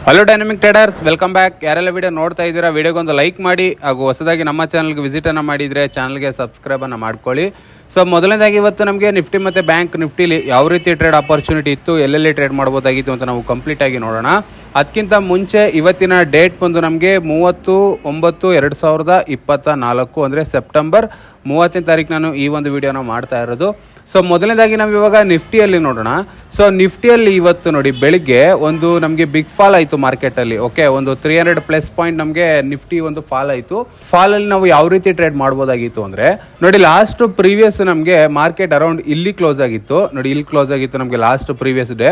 Hello dynamic traders, welcome back. ಯಾರೆಲ್ಲ video ನೋಡ್ತಾ ಇದ್ದೀರಾ ವಿಡಿಯೋಗೊಂದು ಲೈಕ್ ಮಾಡಿ ಹಾಗೂ ಹೊಸದಾಗಿ ನಮ್ಮ ಚಾನಲ್ಗೆ ವಿಸಿಟನ್ನು ಮಾಡಿದರೆ ಚಾನಲ್ಗೆ ಸಬ್ಸ್ಕ್ರೈಬನ್ನು ಮಾಡ್ಕೊಳ್ಳಿ. ಸೊ ಮೊದಲನೇದಾಗಿ ಇವತ್ತು ನಮಗೆ ನಿಫ್ಟಿ ಮತ್ತು ಬ್ಯಾಂಕ್ ನಿಫ್ಟಿಲಿ ಯಾವ ರೀತಿ ಟ್ರೇಡ್ ಆಪರ್ಚುನಿಟಿ ಇತ್ತು, ಎಲ್ಲೆಲ್ಲಿ ಟ್ರೇಡ್ ಮಾಡ್ಬೋದಾಗಿತ್ತು ಅಂತ ನಾವು ಕಂಪ್ಲೀಟಾಗಿ ನೋಡೋಣ. ಅದಕ್ಕಿಂತ ಮುಂಚೆ ಇವತ್ತಿನ ಡೇಟ್ ಬಂದು ನಮಗೆ 30/9/2024 ಅಂದರೆ ಸೆಪ್ಟೆಂಬರ್ 30ನೇ ತಾರೀಕು ನಾನು ಈ ಒಂದು ವಿಡಿಯೋನ ಮಾಡ್ತಾ ಇರೋದು. ಸೊ ಮೊದಲನೇದಾಗಿ ನಾವು ಇವಾಗ ನಿಫ್ಟಿಯಲ್ಲಿ ನೋಡೋಣ. ಸೊ ನಿಫ್ಟಿಯಲ್ಲಿ ಇವತ್ತು ನೋಡಿ ಬೆಳಿಗ್ಗೆ ಒಂದು ನಮಗೆ ಬಿಗ್ ಫಾಲ್ ಆಯಿತು ಮಾರ್ಕೆಟಲ್ಲಿ. ಓಕೆ, ಒಂದು 300+ ಪಾಯಿಂಟ್ ನಮಗೆ ನಿಫ್ಟಿ ಒಂದು ಫಾಲ್ ಆಯಿತು. ಫಾಲಲ್ಲಿ ನಾವು ಯಾವ ರೀತಿ ಟ್ರೇಡ್ ಮಾಡ್ಬೋದಾಗಿತ್ತು ಅಂದರೆ ನೋಡಿ, ಲಾಸ್ಟ್ ಪ್ರೀವಿಯಸ್ ನಮಗೆ ಮಾರ್ಕೆಟ್ ಅರೌಂಡ್ ಇಲ್ಲಿ ಕ್ಲೋಸ್ ಆಗಿತ್ತು. ನೋಡಿ, ಇಲ್ಲಿ ಕ್ಲೋಸ್ ಆಗಿತ್ತು ನಮಗೆ ಲಾಸ್ಟ್ ಪ್ರೀವಿಯಸ್ ಡೇ.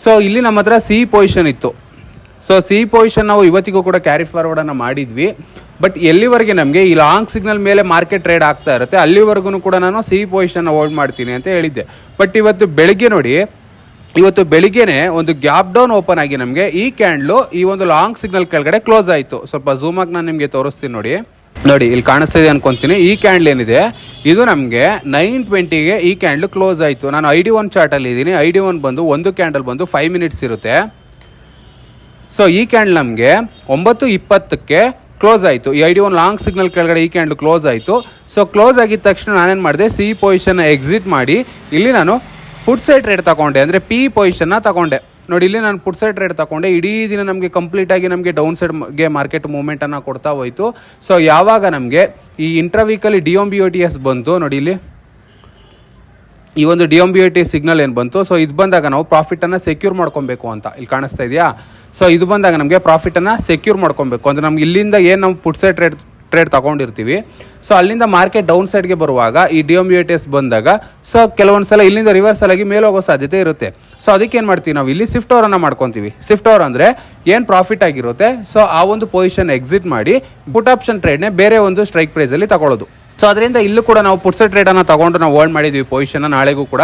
ಸೊ ಇಲ್ಲಿ ನಮ್ಮ ಹತ್ರ ಸಿ ಪೊಸಿಷನ್ ಇತ್ತು. ಸೊ ಸಿ ಪೊಸಿಷನ್ ನಾವು ಇವತ್ತಿಗೂ ಕೂಡ ಕ್ಯಾರಿ ಫಾರ್ವರ್ಡನ್ನು ಮಾಡಿದ್ವಿ. ಬಟ್ ಎಲ್ಲಿವರೆಗೆ ನಮಗೆ ಈ ಲಾಂಗ್ ಸಿಗ್ನಲ್ ಮೇಲೆ ಮಾರ್ಕೆಟ್ ಟ್ರೇಡ್ ಆಗ್ತಾ ಇರುತ್ತೆ ಅಲ್ಲಿವರೆಗೂ ಕೂಡ ನಾನು ಸಿ ಪೊಸಿಷನ್ ಹೋಲ್ಡ್ ಮಾಡ್ತೀನಿ ಅಂತ ಹೇಳಿದ್ದೆ. ಬಟ್ ಇವತ್ತು ಬೆಳಿಗ್ಗೆ ನೋಡಿ, ಇವತ್ತು ಬೆಳಿಗ್ಗೆನೆ ಒಂದು ಗ್ಯಾಪ್ ಡೌನ್ ಓಪನ್ ಆಗಿ ನಮಗೆ ಈ ಕ್ಯಾಂಡ್ಲು ಈ ಒಂದು ಲಾಂಗ್ ಸಿಗ್ನಲ್ ಕೆಳಗಡೆ ಕ್ಲೋಸ್ ಆಯಿತು. ಸ್ವಲ್ಪ ಝೂಮ್ ಆಗಿ ನಾನು ನಿಮಗೆ ತೋರಿಸ್ತೀನಿ. ನೋಡಿ ಇಲ್ಲಿ ಕಾಣಿಸ್ತಾ ಇದೆ ಅನ್ಕೊಂತೀನಿ. ಈ ಕ್ಯಾಂಡ್ಲ್ ಏನಿದೆ ಇದು ನಮಗೆ 9:20ಗೆ ಈ ಕ್ಯಾಂಡ್ಲು ಕ್ಲೋಸ್ ಆಯಿತು. ನಾನು ID1 ಚಾರ್ಟಲ್ಲಿ ಇದ್ದೀನಿ. ID1 ಬಂದು ಒಂದು ಕ್ಯಾಂಡಲ್ ಬಂದು 5 ಮಿನಿಟ್ಸ್ ಇರುತ್ತೆ. ಸೊ ಈ ಕ್ಯಾಂಡಲ್ ನಮಗೆ 9:20ಕ್ಕೆ ಕ್ಲೋಸ್ ಆಯಿತು. ಈ ID1 ಲಾಂಗ್ ಸಿಗ್ನಲ್ ಕೆಳಗಡೆ ಈ ಕ್ಯಾಂಡಲ್ ಕ್ಲೋಸ್ ಆಯಿತು. ಸೊ ಕ್ಲೋಸ್ ಆಗಿದ ತಕ್ಷಣ ನಾನೇನು ಮಾಡಿದೆ, ಸಿ ಪೊಸಿಷನ್ ಎಕ್ಸಿಟ್ ಮಾಡಿ ಇಲ್ಲಿ ನಾನು ಪುಟ್ ಸೈಡ್ ಟ್ರೇಡ್ ತಗೊಂಡೆ, ಅಂದರೆ ಪಿ ಪೊಸಿಷನ್ನ ತಗೊಂಡೆ. ನೋಡಿ, ಇಲ್ಲಿ ನಾನು ಪುಟ್ ಸೈಡ್ ಟ್ರೇಡ್ ತಗೊಂಡೆ. ಇಡೀ ದಿನ ನಮಗೆ ಕಂಪ್ಲೀಟಾಗಿ ನಮಗೆ ಡೌನ್ ಸೈಡ್ಗೆ ಮಾರ್ಕೆಟ್ ಮೂವ್ಮೆಂಟನ್ನು ಕೊಡ್ತಾ ಹೋಯಿತು. ಸೊ ಯಾವಾಗ ನಮಗೆ ಈ ಇಂಟ್ರಾವೀಕಲ್ಲಿ DMBOTS ಬಂತು ನೋಡಿ, ಇಲ್ಲಿ ಈ ಒಂದು DMBOT ಸಿಗ್ನಲ್ ಏನು ಬಂತು, ಸೊ ಇದು ಬಂದಾಗ ನಾವು ಪ್ರಾಫಿಟನ್ನು ಸೆಕ್ಯೂರ್ ಮಾಡ್ಕೊಬೇಕು ಅಂತ ಇಲ್ಲಿ ಕಾಣಿಸ್ತಾ ಇದೆಯಾ. ಸೊ ಇದು ಬಂದಾಗ ನಮಗೆ ಪ್ರಾಫಿಟನ್ನು ಸೆಕ್ಯೂರ್ ಮಾಡ್ಕೊಬೇಕು ಅಂದರೆ ನಮ್ಗೆ ಇಲ್ಲಿಂದ ಏನು ನಾವು ಪುಟ್ ಸೈಡ್ ಟ್ರೇಡ್ ತಗೊಂಡಿರ್ತೀವಿ, ಸೊ ಅಲ್ಲಿಂದ ಮಾರ್ಕೆಟ್ ಡೌನ್ ಸೈಡ್ಗೆ ಬರುವಾಗ ಈ DMBOTS ಬಂದಾಗ ಸೊ ಕೆಲವೊಂದು ಸಲ ಇಲ್ಲಿಂದ ರಿವರ್ಸಲ್ ಆಗಿ ಮೇಲೆ ಹೋಗೋ ಸಾಧ್ಯತೆ ಇರುತ್ತೆ. ಸೊ ಅದಕ್ಕೆ ಏನು ಮಾಡ್ತೀವಿ ನಾವು ಇಲ್ಲಿ ಶಿಫ್ಟ್ ಓವರನ್ನು ಮಾಡ್ಕೊತೀವಿ. ಶಿಫ್ಟ್ ಓವರ್ ಅಂದರೆ ಏನು ಪ್ರಾಫಿಟ್ ಆಗಿರುತ್ತೆ ಸೊ ಆ ಒಂದು ಪೊಸಿಷನ್ ಎಕ್ಸಿಟ್ ಮಾಡಿ ಪುಟ್ ಆಪ್ಷನ್ ಟ್ರೇಡ್ನೇ ಬೇರೆ ಒಂದು ಸ್ಟ್ರೈಕ್ ಪ್ರೈಸಲ್ಲಿ ತಗೊಳ್ಳೋದು. ಸೊ ಅದರಿಂದ ಇಲ್ಲೂ ಕೂಡ ನಾವು ಪುಟ್ ಸೈಡ್ ಟ್ರೇಡನ್ನು ತಗೊಂಡು ನಾವು ಹೋಲ್ಡ್ ಮಾಡಿದ್ವಿ ಪೊಸಿಷನ್ನ ನಾಳೆಗೂ ಕೂಡ.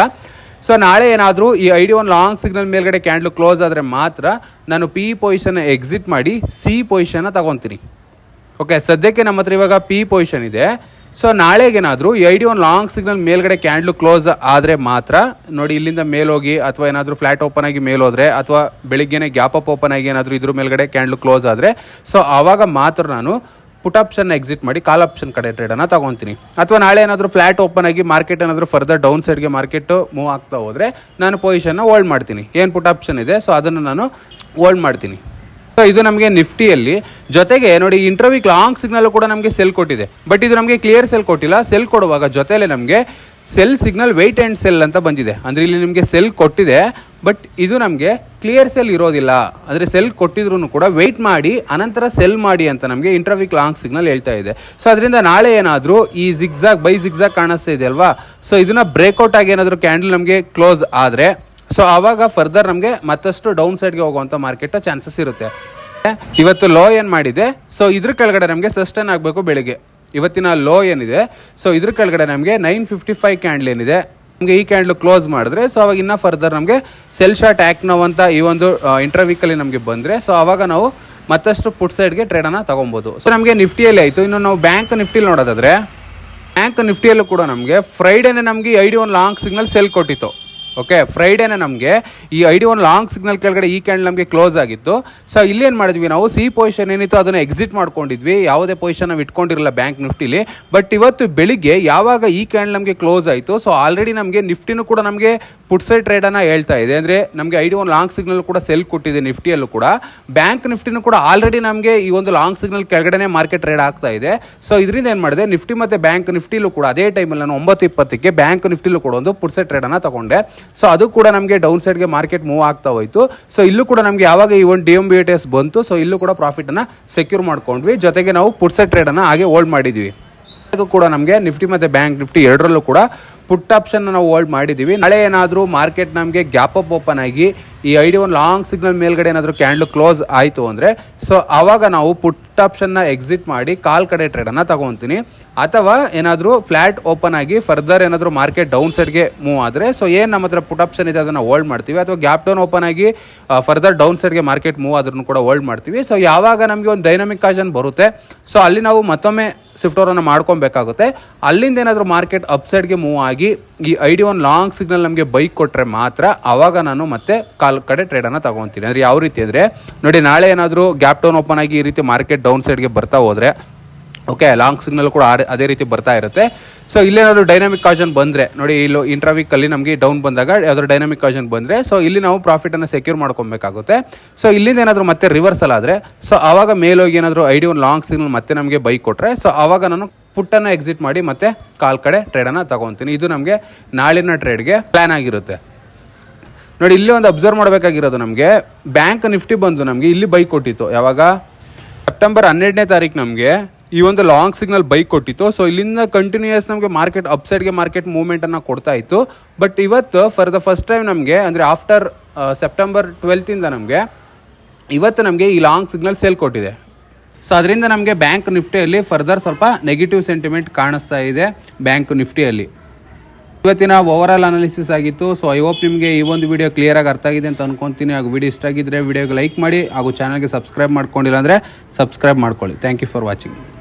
ಸೊ ನಾಳೆ ಏನಾದರೂ ಈ ID1 ಲಾಂಗ್ ಸಿಗ್ನಲ್ ಮೇಲ್ಗಡೆ ಕ್ಯಾಂಡ್ಲು ಕ್ಲೋಸ್ ಆದರೆ ಮಾತ್ರ ನಾನು ಪಿ ಪೊಸಿಷನ್ ಎಕ್ಸಿಟ್ ಮಾಡಿ ಸಿ ಪೊಸಿಷನ್ನ ತಗೊತೀನಿ. ಓಕೆ, ಸದ್ಯಕ್ಕೆ ನಮ್ಮ ಹತ್ರ ಇವಾಗ ಪಿ ಪೊಸಿಷನ್ ಇದೆ. ಸೊ ನಾಳೆಗೇನಾದರೂ ಈ ID1 ಲಾಂಗ್ ಸಿಗ್ನಲ್ ಮೇಲ್ಗಡೆ ಕ್ಯಾಂಡ್ಲು ಕ್ಲೋಸ್ ಆದರೆ ಮಾತ್ರ ನೋಡಿ, ಇಲ್ಲಿಂದ ಮೇಲೋಗಿ ಅಥವಾ ಏನಾದರೂ ಫ್ಲಾಟ್ ಓಪನ್ ಆಗಿ ಮೇಲೋದ್ರೆ ಅಥವಾ ಬೆಳಿಗ್ಗೆನೆ ಗ್ಯಾಪ್ ಅಪ್ ಓಪನ್ ಆಗಿ ಏನಾದರೂ ಇದ್ರ ಮೇಲ್ಗಡೆ ಕ್ಯಾಂಡ್ಲು ಕ್ಲೋಸ್ ಆದರೆ ಸೊ ಆವಾಗ ಮಾತ್ರ ನಾನು ಪುಟ್ ಆಪ್ಷನ್ ಎಕ್ಸಿಟ್ ಮಾಡಿ ಕಾಲ್ ಆಪ್ಷನ್ ಕಡೆ ಟ್ರೇಡನ್ನು ತಗೊತೀನಿ. ಅಥವಾ ನಾಳೆ ಏನಾದರೂ ಫ್ಲಾಟ್ ಓಪನ್ ಆಗಿ ಮಾರ್ಕೆಟ್ ಏನಾದರೂ ಫರ್ದರ್ ಡೌನ್ ಸೈಡ್ಗೆ ಮಾರ್ಕೆಟ್ ಮೂವ್ ಆಗ್ತಾ ಹೋದರೆ ನಾನು ಪೊಸಿಷನ್ನ ಹೋಲ್ಡ್ ಮಾಡ್ತೀನಿ. ಏನು ಪುಟ್ ಆಪ್ಷನ್ ಇದೆ ಸೊ ಅದನ್ನು ನಾನು ಹೋಲ್ಡ್ ಮಾಡ್ತೀನಿ. ಸೊ ಇದು ನಮಗೆ ನಿಫ್ಟಿಯಲ್ಲಿ. ಜೊತೆಗೆ ನೋಡಿ, ಇಂಟ್ರಾವೀಕ್ ಲಾಂಗ್ ಸಿಗ್ನಲ್ ಕೂಡ ನಮಗೆ ಸೆಲ್ ಕೊಟ್ಟಿದೆ. ಬಟ್ ಇದು ನಮಗೆ ಕ್ಲಿಯರ್ ಸೆಲ್ ಕೊಟ್ಟಿಲ್ಲ. ಸೆಲ್ ಕೊಡುವಾಗ ಜೊತೆಲೆ ನಮಗೆ sell signal wait and sell ಅಂತ ಬಂದಿದೆ. ಅಂದರೆ ಇಲ್ಲಿ ನಿಮಗೆ ಸೆಲ್ ಕೊಟ್ಟಿದೆ ಬಟ್ ಇದು ನಮಗೆ ಕ್ಲಿಯರ್ ಸೆಲ್ ಇರೋದಿಲ್ಲ. ಅಂದರೆ ಸೆಲ್ ಕೊಟ್ಟಿದ್ರು ಕೂಡ ವೆಯ್ಟ್ ಮಾಡಿ ಅನಂತರ ಸೆಲ್ ಮಾಡಿ ಅಂತ ನಮಗೆ ಇಂಟ್ರಾವೀಕ್ ಲಾಂಗ್ ಸಿಗ್ನಲ್ ಹೇಳ್ತಾ ಇದೆ. ಸೊ ಅದರಿಂದ ನಾಳೆ ಏನಾದರೂ ಈ ಬೈ ಜಿಗ್ಜಾಗ್ ಕಾಣಿಸ್ತಾ ಇದೆ ಅಲ್ವಾ, ಸೊ ಇದನ್ನ ಬ್ರೇಕ್ಔಟ್ ಆಗಿ ಏನಾದರೂ ಕ್ಯಾಂಡಲ್ ನಮಗೆ ಕ್ಲೋಸ್ ಆದರೆ ಸೊ ಆವಾಗ ಫರ್ದರ್ ನಮಗೆ ಮತ್ತಷ್ಟು ಡೌನ್ ಸೈಡ್ಗೆ ಹೋಗುವಂಥ ಮಾರ್ಕೆಟ್ ಚಾನ್ಸಸ್ ಇರುತ್ತೆ. ಇವತ್ತು ಲೋ ಏನು ಮಾಡಿದೆ ಸೊ ಇದ್ರ ಕೆಳಗಡೆ ನಮಗೆ ಸಸ್ಟೈನ್ ಆಗಬೇಕು ಬೆಳಿಗ್ಗೆ. ಇವತ್ತಿನ ಲೋ ಏನಿದೆ ಸೊ ಇದ್ರ ಕೆಳಗಡೆ ನಮಗೆ 9:55 ಕ್ಯಾಂಡಲ್ ಏನಿದೆ ನಮಗೆ ಈ ಕ್ಯಾಂಡಲ್ ಕ್ಲೋಸ್ ಮಾಡಿದ್ರೆ ಸೊ ಅವಾಗ ಇನ್ನೂ ಫರ್ದರ್ ನಮಗೆ ಸೆಲ್ ಶಾರ್ಟ್ ಆ್ಯಕ್ಟ್ ನಾವು ಅಂತ ಈ ಒಂದು ಇಂಟ್ರಾವೀಕಲ್ಲಿ ನಮಗೆ ಬಂದರೆ ಸೊ ಅವಾಗ ನಾವು ಮತ್ತಷ್ಟು ಪುಟ್ ಸೈಡ್ಗೆ ಟ್ರೇಡನ್ನು ತೊಗೊಬೋದು. ಸೊ ನಮಗೆ ನಿಫ್ಟಿಯಲ್ಲಿ ಆಯಿತು. ಇನ್ನು ನಾವು ಬ್ಯಾಂಕ್ ನಿಫ್ಟಿಲಿ ನೋಡೋದಾದರೆ ಬ್ಯಾಂಕ್ ನಿಫ್ಟಿಯಲ್ಲೂ ಕೂಡ ನಮಗೆ ಫ್ರೈಡೇನೆ ನಮಗೆ ID1 ಲಾಂಗ್ ಸಿಗ್ನಲ್ ಸೆಲ್ ಕೊಟ್ಟಿತ್ತು. ಓಕೆ, ಫ್ರೈಡೇನೆ ನಮಗೆ ಈ ID1 ಲಾಂಗ್ ಸಿಗ್ನಲ್ ಕೆಳಗಡೆ ಈ ಕ್ಯಾಂಡಲ್ ನಮಗೆ ಕ್ಲೋಸ್ ಆಗಿತ್ತು. ಸೊ ಇಲ್ಲಿ ಏನು ಮಾಡಿದ್ವಿ ನಾವು, ಸಿ ಪೊಸಿಷನ್ ಏನಿತ್ತು ಅದನ್ನು ಎಕ್ಸಿಟ್ ಮಾಡ್ಕೊಂಡಿದ್ವಿ. ಯಾವುದೇ ಪೊಸಿಷನ್ ನಾವು ಇಟ್ಕೊಂಡಿರಲಿಲ್ಲ ಬ್ಯಾಂಕ್ ನಿಫ್ಟಿಲಿ. ಬಟ್ ಇವತ್ತು ಬೆಳಿಗ್ಗೆ ಯಾವಾಗ ಈ ಕ್ಯಾಂಡಲ್ ನಮಗೆ ಕ್ಲೋಸ್ ಆಯಿತು ಸೊ ಆಲ್ರೆಡಿ ನಮಗೆ ನಿಫ್ಟಿನೂ ಕೂಡ ನಮಗೆ ಪುಟ್ ಸೈಡ್ ಟ್ರೇಡನ್ನು ಹೇಳ್ತಾ ಇದೆ. ಅಂದರೆ ನಮಗೆ ID1 ಲಾಂಗ್ ಸಿಗ್ನಲ್ ಕೂಡ ಸೆಲ್ ಕೊಟ್ಟಿದೆ ನಿಫ್ಟಿಯಲ್ಲೂ ಕೂಡ. ಬ್ಯಾಂಕ್ ನಿಫ್ಟಿನೂ ಕೂಡ ಆಲ್ರೆಡಿ ನಮಗೆ ಈ ಒಂದು ಲಾಂಗ್ ಸಿಗ್ನಲ್ ಕೆಳಗಡೆ ಮಾರ್ಕೆಟ್ ಟ್ರೇಡ್ ಆಗ್ತಾ ಇದೆ. ಸೊ ಇದರಿಂದ ಏನು ಮಾಡಿದೆ, ನಿಫ್ಟಿ ಮತ್ತು ಬ್ಯಾಂಕ್ ನಿಫ್ಟಿಲೂ ಕೂಡ ಅದೇ ಟೈಮಲ್ಲಿ ನಾನು 9:20ಕ್ಕೆ ಬ್ಯಾಂಕ್ ನಿಫ್ಟಿಲೂ ಕೂಡ ಒಂದು ಪುಟ್ ಸೈಡ್ ಟ್ರೇಡನ್ನು ತಗೊಂಡೆ. ಸೊ ಅದು ಕೂಡ ನಮಗೆ ಡೌನ್ ಸೈಡ್ಗೆ ಮಾರ್ಕೆಟ್ ಮೂವ್ ಆಗ್ತಾ ಹೋಯಿತು. ಸೊ ಇಲ್ಲೂ ಕೂಡ ನಮಗೆ ಯಾವಾಗ ಈ ಒಂದು DMBOTS ಬಂತು ಸೊ ಇಲ್ಲೂ ಕೂಡ ಪ್ರಾಫಿಟನ್ನು ಸೆಕ್ಯೂರ್ ಮಾಡ್ಕೊಂಡ್ವಿ. ಜೊತೆಗೆ ನಾವು ಪುಟ್ ಸೈಡ್ ಟ್ರೇಡನ್ನು ಹಾಗೆ ಹೋಲ್ಡ್ ಮಾಡಿದ್ವಿ. ಅದು ಕೂಡ ನಮಗೆ ನಿಫ್ಟಿ ಮತ್ತು ಬ್ಯಾಂಕ್ ನಿಫ್ಟಿ ಎರಡರಲ್ಲೂ ಕೂಡ ಪುಟ್ ಆಪ್ಷನ್ ನಾವು ಹೋಲ್ಡ್ ಮಾಡಿದ್ದೀವಿ. ನಾಳೆ ಏನಾದರೂ ಮಾರ್ಕೆಟ್ ನಮಗೆ ಗ್ಯಾಪ್ ಅಪ್ ಓಪನ್ ಆಗಿ ಈ ID1 ಲಾಂಗ್ ಸಿಗ್ನಲ್ ಮೇಲ್ಗಡೆ ಏನಾದರೂ ಕ್ಯಾಂಡಲ್ ಕ್ಲೋಸ್ ಆಯಿತು ಅಂದರೆ ಸೊ ಆವಾಗ ನಾವು ಪುಟ್ ಆಪ್ಷನ್ನ ಎಕ್ಸಿಟ್ ಮಾಡಿ ಕಾಲ್ ಕಡೆ ಟ್ರೇಡನ್ನು ತಗೊತೀನಿ. ಅಥವಾ ಏನಾದರೂ ಫ್ಲಾಟ್ ಓಪನ್ ಆಗಿ ಫರ್ದರ್ ಏನಾದರೂ ಮಾರ್ಕೆಟ್ ಡೌನ್ ಸೈಡ್ಗೆ ಮೂವ್ ಆದರೆ ಸೊ ಏನು ನಮ್ಮ ಹತ್ರ ಪುಟ್ ಆಪ್ಷನ್ ಇದೆ ಅದನ್ನು ಹೋಲ್ಡ್ ಮಾಡ್ತೀವಿ. ಅಥವಾ ಗ್ಯಾಪ್ ಡೌನ್ ಓಪನ್ ಆಗಿ ಫರ್ದರ್ ಡೌನ್ ಸೈಡ್ಗೆ ಮಾರ್ಕೆಟ್ ಮೂವ್ ಆದ್ರೂ ಕೂಡ ಹೋಲ್ಡ್ ಮಾಡ್ತೀವಿ. ಸೊ ಯಾವಾಗ ನಮಗೆ ಒಂದು ಡೈನಮಿಕ್ ಆಷನ್ ಬರುತ್ತೆ ಸೊ ಅಲ್ಲಿ ನಾವು ಮತ್ತೊಮ್ಮೆ ಸ್ವಿಫ್ಟ್ ಓವರನ್ನು ಮಾಡ್ಕೊಬೇಕಾಗುತ್ತೆ. ಅಲ್ಲಿಂದ ಏನಾದರೂ ಮಾರ್ಕೆಟ್ ಅಪ್ಸೈಡ್ಗೆ ಮೂವ್ ಆಗಿ ಈ ID1 ಲಾಂಗ್ ಸಿಗ್ನಲ್ ನಮಗೆ ಬೈಕ್ ಕೊಟ್ಟರೆ ಮಾತ್ರ ಆವಾಗ ನಾನು ಮತ್ತೆ ಕಾಲ್ ಕಡೆ ಟ್ರೇಡನ್ನು ತಗೊತೀನಿ. ಅಂದರೆ ಯಾವ ರೀತಿ ಅಂದರೆ ನೋಡಿ, ನಾಳೆ ಏನಾದರೂ ಗ್ಯಾಪ್ ಡೌನ್ ಓಪನ್ ಆಗಿ ಈ ರೀತಿ ಮಾರ್ಕೆಟ್ ಡೌನ್ ಸೈಡ್ಗೆ ಬರ್ತಾ ಹೋದರೆ ಓಕೆ, ಲಾಂಗ್ ಸಿಗ್ನಲ್ ಕೂಡ ಅದೇ ರೀತಿ ಬರ್ತಾ ಇರುತ್ತೆ. ಸೊ ಇಲ್ಲೇನಾದರೂ ಡೈನಾಮಿಕ್ ಕಾಷನ್ ಬಂದರೆ ನೋಡಿ, ಇಲ್ಲಿ ಇಂಟ್ರಾವೀಕಲ್ಲಿ ನಮಗೆ ಡೌನ್ ಬಂದಾಗ ಯಾವ್ದಾದ್ರು ಡೈನಾಮಿಕ್ ಕಾಷನ್ ಬಂದರೆ ಸೊ ಇಲ್ಲಿ ನಾವು ಪ್ರಾಫಿಟನ್ನು ಸೆಕ್ಯೂರ್ ಮಾಡ್ಕೊಬೇಕಾಗುತ್ತೆ. ಸೊ ಇಲ್ಲಿಂದ ಏನಾದರೂ ಮತ್ತೆ ರಿವರ್ಸಲ್ ಆದರೆ ಸೊ ಆವಾಗ ಮೇಲೋಗಿ ಏನಾದರೂ ID1 ಲಾಂಗ್ ಸಿಗ್ನಲ್ ಮತ್ತೆ ನಮಗೆ ಬೈ ಕೊಟ್ಟರೆ ಸೊ ಆವಾಗ ನಾನು ಪುಟ್ಟನ್ನು ಎಕ್ಸಿಟ್ ಮಾಡಿ ಮತ್ತೆ ಕಾಲ್ ಕಡೆ ಟ್ರೇಡನ್ನು ತಗೊತೀನಿ. ಇದು ನಮಗೆ ನಾಳಿನ ಟ್ರೇಡ್ಗೆ ಪ್ಲ್ಯಾನ್ ಆಗಿರುತ್ತೆ. ನೋಡಿ, ಇಲ್ಲಿ ಒಂದು ಅಬ್ಸರ್ವ್ ಮಾಡಬೇಕಾಗಿರೋದು, ನಮಗೆ ಬ್ಯಾಂಕ್ ನಿಫ್ಟಿ ಬಂದು ನಮಗೆ ಇಲ್ಲಿ ಬೈ ಕೊಟ್ಟಿತ್ತು. ಯಾವಾಗ? ಸೆಪ್ಟೆಂಬರ್ 12ನೇ ತಾರೀಕು ನಮಗೆ ಈ ಒಂದು ಲಾಂಗ್ ಸಿಗ್ನಲ್ ಬೈಕ್ ಕೊಟ್ಟಿತ್ತು. ಸೊ ಇಲ್ಲಿಂದ ಕಂಟಿನ್ಯೂಯಸ್ ನಮಗೆ ಮಾರ್ಕೆಟ್ ಅಪ್ಸೈಡ್ಗೆ ಮಾರ್ಕೆಟ್ ಮೂವ್ಮೆಂಟನ್ನು ಕೊಡ್ತಾ ಇತ್ತು. ಬಟ್ ಇವತ್ತು ಫಾರ್ ದ ಫಸ್ಟ್ ಟೈಮ್ ನಮಗೆ ಅಂದರೆ ಆಫ್ಟರ್ ಸೆಪ್ಟೆಂಬರ್ 12th ನಮಗೆ ಇವತ್ತು ನಮಗೆ ಈ ಲಾಂಗ್ ಸಿಗ್ನಲ್ ಸೇಲ್ ಕೊಟ್ಟಿದೆ. ಸೊ ಅದರಿಂದ ನಮಗೆ ಬ್ಯಾಂಕ್ ನಿಫ್ಟಿಯಲ್ಲಿ ಫರ್ದರ್ ಸ್ವಲ್ಪ ನೆಗೆಟಿವ್ ಸೆಂಟಿಮೆಂಟ್ ಕಾಣಿಸ್ತಾ ಇದೆ ಬ್ಯಾಂಕ್ ನಿಫ್ಟಿಯಲ್ಲಿ. ಇವತ್ತಿನ ಓವರಾಲ್ ಅನಾಲಿಸಿಸ್ ಆಗಿತ್ತು. ಸೊ ಐ ಹೋಪ್ ನಿಮಗೆ ಈ ಒಂದು ವಿಡಿಯೋ ಕ್ಲಿಯರಾಗಿ ಅರ್ಥ ಆಗಿದೆ ಅಂತ ಅನ್ಕೊತೀನಿ. ಹಾಗೂ ವಿಡಿಯೋ ಇಷ್ಟ ಆಗಿದ್ದರೆ ವಿಡಿಯೋಗೆ ಲೈಕ್ ಮಾಡಿ ಹಾಗೂ ಚಾನಲ್ಗೆ ಸಬ್ಸ್ಕ್ರೈಬ್ ಮಾಡ್ಕೊಂಡಿಲ್ಲ ಅಂದರೆ ಸಬ್ಸ್ಕ್ರೈಬ್ ಮಾಡ್ಕೊಳ್ಳಿ. Thank you for watching.